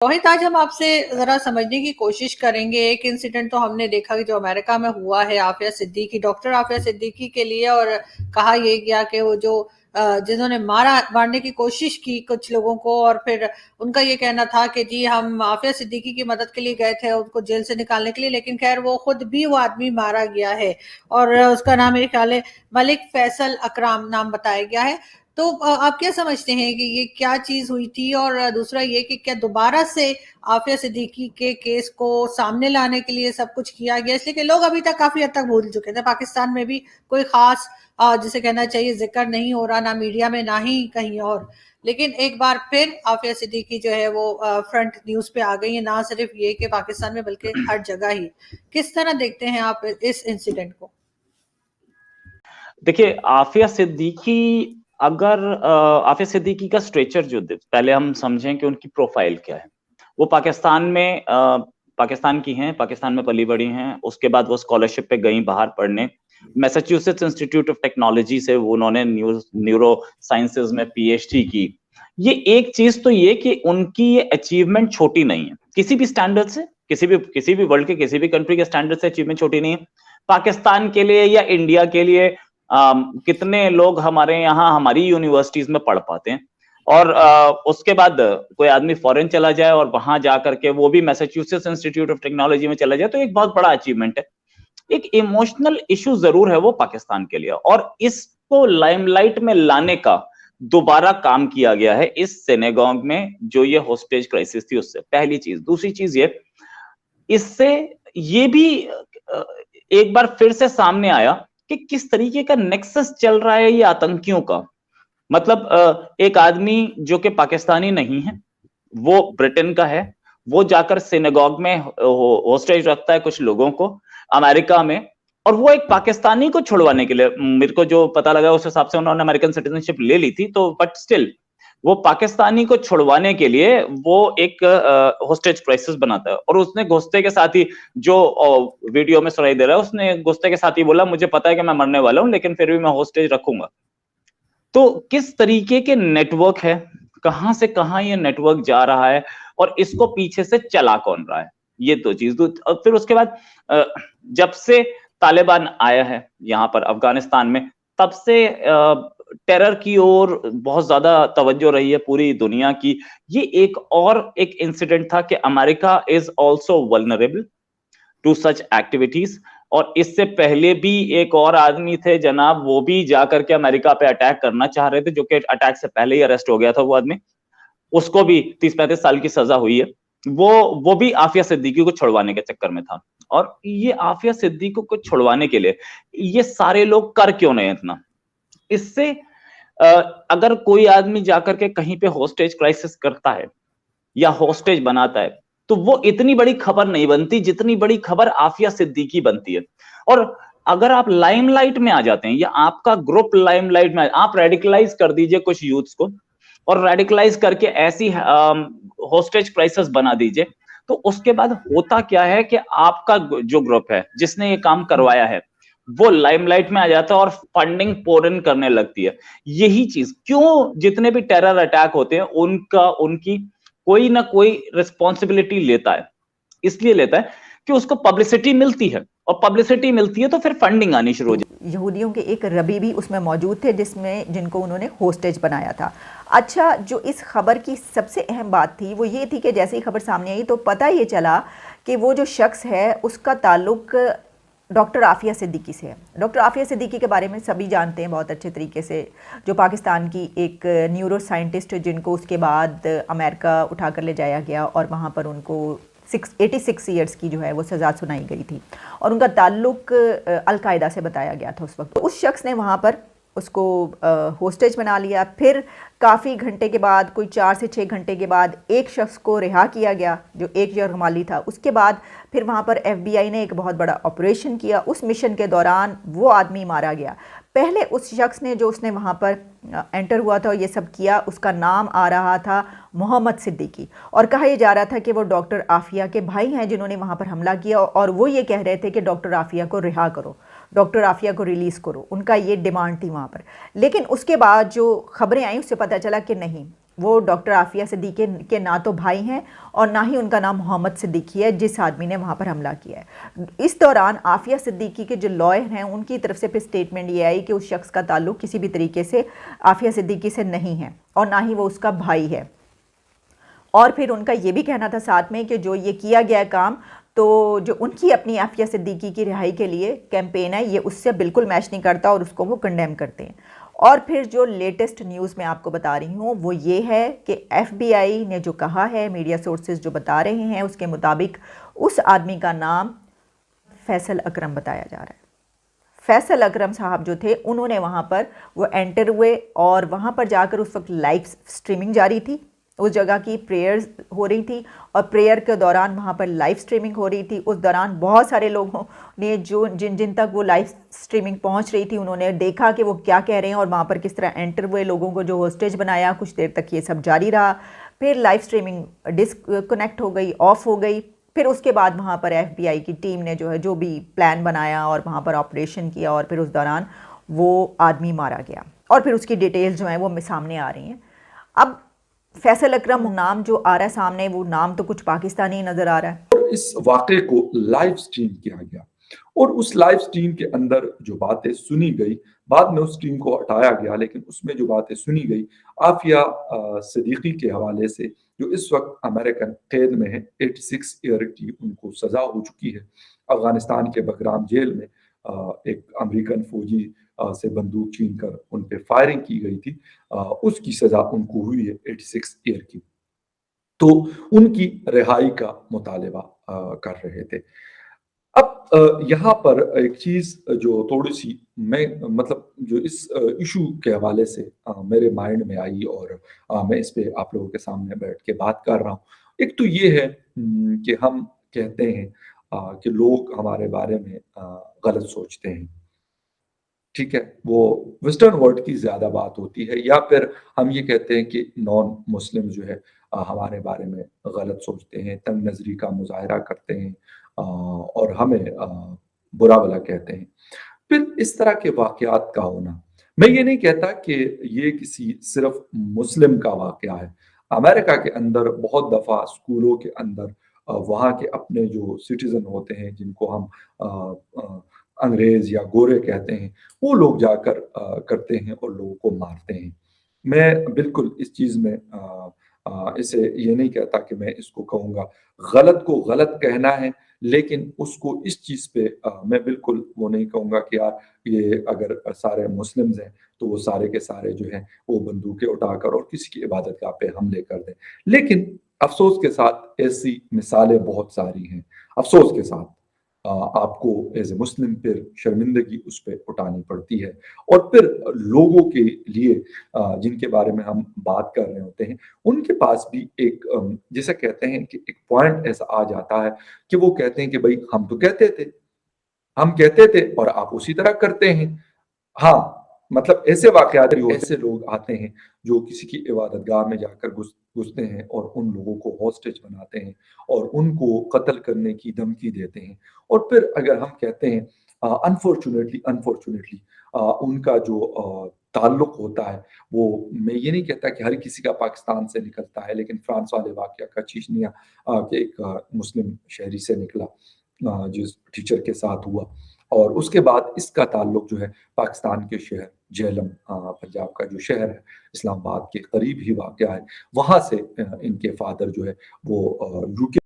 रोहित, आज हम आपसे जरा समझने की कोशिश करेंगे। एक इंसिडेंट तो हमने देखा कि जो अमेरिका में हुआ है आफिया सिद्दीकी, डॉक्टर आफिया सिद्दीकी के लिए, और कहा यह गया कि वो जो जिन्होंने मारने की कोशिश की कुछ लोगों को, और फिर उनका ये कहना था कि जी हम आफिया सिद्दीकी की मदद के लिए गए थे उनको जेल से निकालने के लिए, लेकिन खैर वो खुद भी वो आदमी मारा गया है। और उसका नाम मेरे ख्याल है मलिक फैसल अकराम नाम बताया गया है। तो आप क्या समझते हैं कि ये क्या चीज हुई थी? और दूसरा ये कि क्या दोबारा से आफिया सिद्दीकी के केस को सामने लाने के लिए सब कुछ किया गया, इसलिए कि लोग अभी तक काफी हद तक भूल चुके थे। पाकिस्तान में भी कोई खास जिसे कहना चाहिए जिक्र नहीं हो रहा, ना मीडिया में ना ही कहीं और। लेकिन एक बार फिर आफिया सिद्दीकी जो है वो फ्रंट न्यूज पे आ गई है, ना सिर्फ ये कि पाकिस्तान में बल्कि हर जगह ही। किस तरह देखते हैं आप इस इंसिडेंट को? देखिए, आफिया सिद्दीकी आफिया सिद्दीकी का स्ट्रेचर जो पहले हम समझें कि उनकी प्रोफाइल क्या है। वो पाकिस्तान की हैं, पाकिस्तान में पली बड़ी हैं। उसके बाद वो स्कॉलरशिप पे गई बाहर पढ़ने। मैसाचुसेट्स इंस्टीट्यूट ऑफ टेक्नोलॉजी से वो उन्होंने न्यूरो साइंसेज में पीएचडी की। ये एक चीज तो ये कि उनकी ये अचीवमेंट छोटी नहीं है किसी भी स्टैंडर्ड से, किसी भी वर्ल्ड के किसी भी कंट्री के स्टैंडर्ड से अचीवमेंट छोटी नहीं है। पाकिस्तान के लिए या इंडिया के लिए कितने लोग हमारे यहाँ हमारी यूनिवर्सिटीज में पढ़ पाते हैं, और उसके बाद कोई आदमी फॉरेन चला जाए और वहां जाकर के वो भी मैसाचुसेट्स इंस्टीट्यूट ऑफ टेक्नोलॉजी में चला जाए, तो एक बहुत बड़ा अचीवमेंट है। एक इमोशनल इशू जरूर है वो पाकिस्तान के लिए, और इसको लाइमलाइट में लाने का दोबारा काम किया गया है इस सिनेगॉग में जो ये होस्टेज क्राइसिस थी उससे। पहली चीज। दूसरी चीज ये, इससे ये भी एक बार फिर से सामने आया कि किस तरीके का नेक्सस चल रहा है ये आतंकियों का। मतलब एक आदमी जो कि पाकिस्तानी नहीं है, वो ब्रिटेन का है, वो जाकर सिनेगॉग में होस्टेज रखता है कुछ लोगों को अमेरिका में, और वो एक पाकिस्तानी को छुड़वाने के लिए, मेरे को जो पता लगा उस हिसाब से उन्होंने अमेरिकन सिटीजनशिप ले ली थी, तो बट स्टिल वो पाकिस्तानी को छुड़वाने के लिए वो एक होस्टेज क्राइसिस बनाता है। और उसने घुसते के साथ ही, जो वीडियो में सुनाई दे रहा है, उसने घुसते के साथ ही बोला मुझे पता है कि मैं मरने वाला हूं लेकिन फिर भी मैं होस्टेज रखूंगा। तो किस तरीके के नेटवर्क है, कहां से कहां ये नेटवर्क जा रहा है, और इसको पीछे से चला कौन रहा है, ये दो चीज। फिर उसके बाद जब से तालिबान आया है यहाँ पर अफगानिस्तान में, तब से टेरर की ओर बहुत ज्यादा तवज्जो रही है पूरी दुनिया की। ये एक इंसिडेंट था कि America is also vulnerable to such activities. और इससे पहले भी एक और आदमी थे जनाब, वो भी जाकर के अमेरिका पे अटैक करना चाह रहे थे, जो कि अटैक से पहले ही अरेस्ट हो गया था वो आदमी। उसको भी 30-35 साल की सजा हुई है। वो भी आफिया सिद्दीकी को छुड़वाने के चक्कर में था। और ये आफिया सिद्दीकी को छुड़वाने के लिए ये सारे लोग कर क्यों नहीं इतना? इससे अगर कोई आदमी जाकर के कहीं पे होस्टेज क्राइसिस करता है या होस्टेज बनाता है, तो वो इतनी बड़ी खबर नहीं बनती जितनी बड़ी खबर आफिया सिद्दीकी बनती है। और अगर आप लाइमलाइट में आ जाते हैं, या आपका ग्रुप लाइमलाइट में, आप रेडिकलाइज कर दीजिए कुछ यूथ्स को, और रेडिकलाइज करके ऐसी होस्टेज क्राइसिस बना दीजिए, तो उसके बाद होता क्या है कि आपका जो ग्रुप है जिसने ये काम करवाया है वो लाइमलाइट में आ जाता है और फंडिंग पोर इन करने लगती है। यही चीज, क्यों जितने भी टेरर अटैक होते हैं उनकी कोई ना कोई रिस्पॉन्सिबिलिटी लेता है। इसलिए लेता है कि उसको पब्लिसिटी मिलती है, और पब्लिसिटी मिलती है तो फिर फंडिंग आनी शुरू हो जाती है। यहूदियों के एक रबी भी उसमें मौजूद थे जिनको उन्होंने होस्टेज बनाया था। अच्छा, जो इस खबर की सबसे अहम बात थी वो ये थी कि जैसे ही खबर सामने आई तो पता ये चला कि वो जो शख्स है उसका ताल्लुक डॉक्टर आफिया सिद्दीकी से है। डॉक्टर आफिया सिद्दीकी के बारे में सभी जानते हैं बहुत अच्छे तरीके से, जो पाकिस्तान की एक न्यूरो साइंटिस्ट जिनको उसके बाद अमेरिका उठा कर ले जाया गया और वहाँ पर उनको 86 ईयर्स की जो है वो सज़ा सुनाई गई थी, और उनका ताल्लुक अलकायदा से बताया गया था उस वक्त। तो उस शख्स ने वहाँ पर उसको होस्टेज बना लिया। फिर काफ़ी घंटे के बाद, कोई 4 से 6 घंटे के बाद, एक शख्स को रिहा किया गया जो एक यरगमाली था। उसके बाद फिर वहाँ पर FBI ने एक बहुत बड़ा ऑपरेशन किया। उस मिशन के दौरान वो आदमी मारा गया। पहले उस शख्स ने जो उसने वहाँ पर एंटर हुआ था और ये सब किया, उसका नाम आ रहा था मोहम्मद सिद्दीकी, और कहा यह जा रहा था कि वो डॉक्टर आफिया के भाई हैं जिन्होंने वहाँ पर हमला किया, और वो ये कह रहे थे कि डॉक्टर आफिया को रिहा करो, डॉक्टर आफिया को रिलीज़ करो। उनका ये डिमांड थी वहाँ पर। लेकिन उसके बाद जो खबरें आई उससे पता चला कि नहीं, वो डॉक्टर आफिया सिद्दीकी के ना तो भाई हैं और ना ही उनका नाम मोहम्मद सिद्दीकी है जिस आदमी ने वहाँ पर हमला किया है। इस दौरान आफिया सिद्दीकी के जो लॉयर हैं उनकी तरफ से फिर स्टेटमेंट ये आई कि उस शख्स का ताल्लुक किसी भी तरीके से आफिया सिद्दीकी से नहीं है और ना ही वो उसका भाई है। और फिर उनका ये भी कहना था साथ में कि जो ये किया गया काम, तो जो उनकी अपनी आफिया सिद्दीकी की रिहाई के लिए कैंपेन है, ये उससे बिल्कुल मैच नहीं करता और उसको वो कंडेम करते हैं। और फिर जो लेटेस्ट न्यूज़ मैं आपको बता रही हूँ वो ये है कि FBI ने जो कहा है, मीडिया सोर्सेज जो बता रहे हैं उसके मुताबिक उस आदमी का नाम फैसल अकरम बताया जा रहा है। फैसल अकरम साहब जो थे उन्होंने वहाँ पर वो एंटर हुए और वहाँ पर जाकर उस वक्त लाइव स्ट्रीमिंग जारी थी, उस जगह की प्रेयर्स हो रही थी और प्रेयर के दौरान वहाँ पर लाइव स्ट्रीमिंग हो रही थी। उस दौरान बहुत सारे लोगों ने जो जिन जिन तक वो लाइव स्ट्रीमिंग पहुँच रही थी उन्होंने देखा कि वो क्या कह रहे हैं और वहाँ पर किस तरह एंटर हुए, लोगों को जो होस्टेज बनाया। कुछ देर तक ये सब जारी रहा, फिर लाइव स्ट्रीमिंग डिसकनेक्ट हो गई, ऑफ हो गई। फिर उसके बाद वहाँ पर FBI की टीम ने जो है जो भी प्लान बनाया और वहाँ पर ऑपरेशन किया और फिर उस दौरान वो आदमी मारा गया और फिर उसकी डिटेल्स जो हैं वो सामने आ रही हैं। अब फैसल अकरम नाम जो आ रहा है सामने, वो नाम तो कुछ पाकिस्तानी नजर आ रहा है। और इस वाक़े को लाइव स्ट्रीम किया गया और उस लाइव स्ट्रीम के अंदर जो बातें सुनी गई, बाद में उस स्ट्रीम को हटाया गया, लेकिन उसमें जो बातें सुनी गई आफिया सिद्दीकी के हवाले से, जो इस वक्त अमेरिकन कैद में है। 86 ईयर की उनको सजा हो चुकी है। अफगानिस्तान के बगराम जेल में एक अमेरिकन फौजी से बंदूक छीन कर उन पे फायरिंग की गई थी। उसकी सजा उनको हुई है 86 ईयर की। तो उनकी रिहाई का मुतालबा कर रहे थे। अब यहाँ पर एक चीज जो थोड़ी सी मैं मतलब जो इस इशू के हवाले से मेरे माइंड में आई और मैं इस पे आप लोगों के सामने बैठ के बात कर रहा हूँ। एक तो ये है कि हम कहते हैं कि लोग हमारे बारे में गलत सोचते हैं, ठीक है, वो वेस्टर्न वर्ल्ड की ज्यादा बात होती है, या फिर हम ये कहते हैं कि नॉन मुस्लिम जो है हमारे बारे में गलत सोचते हैं, तंग नजरी का मुजाहरा करते हैं और हमें बुरा भला कहते हैं। फिर इस तरह के वाकयात का होना, मैं ये नहीं कहता कि ये किसी सिर्फ मुस्लिम का वाकया है। अमेरिका के अंदर बहुत दफा स्कूलों के अंदर वहाँ के अपने जो सिटीजन होते हैं, जिनको हम अंग्रेज या गोरे कहते हैं, वो लोग जाकर करते हैं और लोगों को मारते हैं। मैं बिल्कुल इस चीज में इसे ये नहीं कहता कि मैं इसको कहूँगा गलत को गलत कहना है, लेकिन उसको इस चीज पे मैं बिल्कुल वो नहीं कहूँगा कि यार ये अगर सारे मुस्लिम्स हैं तो वो सारे के सारे जो हैं वो बंदूकें उठाकर और किसी की इबादतगाह पे हमले कर दें। लेकिन अफसोस के साथ ऐसी मिसालें बहुत सारी हैं। अफसोस के साथ आपको एज ए मुस्लिम फिर शर्मिंदगी उस पर उठानी पड़ती है। और फिर लोगों के लिए जिनके बारे में हम बात कर रहे होते हैं, उनके पास भी एक जैसे कहते हैं कि एक पॉइंट ऐसा आ जाता है कि वो कहते हैं कि भाई हम तो हम कहते थे और आप उसी तरह करते हैं। हाँ, मतलब ऐसे वाकयात ऐसे लोग आते हैं जो किसी की इबादतगाह में जाकर घुसते हैं और उन लोगों को हॉस्टेज बनाते हैं और उनको कत्ल करने की धमकी देते हैं। और फिर अगर हम कहते हैं अनफॉर्चुनेटली उनका जो ताल्लुक होता है, वो मैं ये नहीं कहता कि हर किसी का पाकिस्तान से निकलता है, लेकिन फ्रांस वाले वाकया का चीचनिया के एक मुस्लिम शहरी से निकला जिस टीचर के साथ हुआ, और उसके बाद इसका ताल्लुक जो है पाकिस्तान के शहर झेलम, पंजाब का जो शहर है, इस्लामाबाद के करीब ही वाक़या है, वहाँ से इनके फादर जो है वो यूके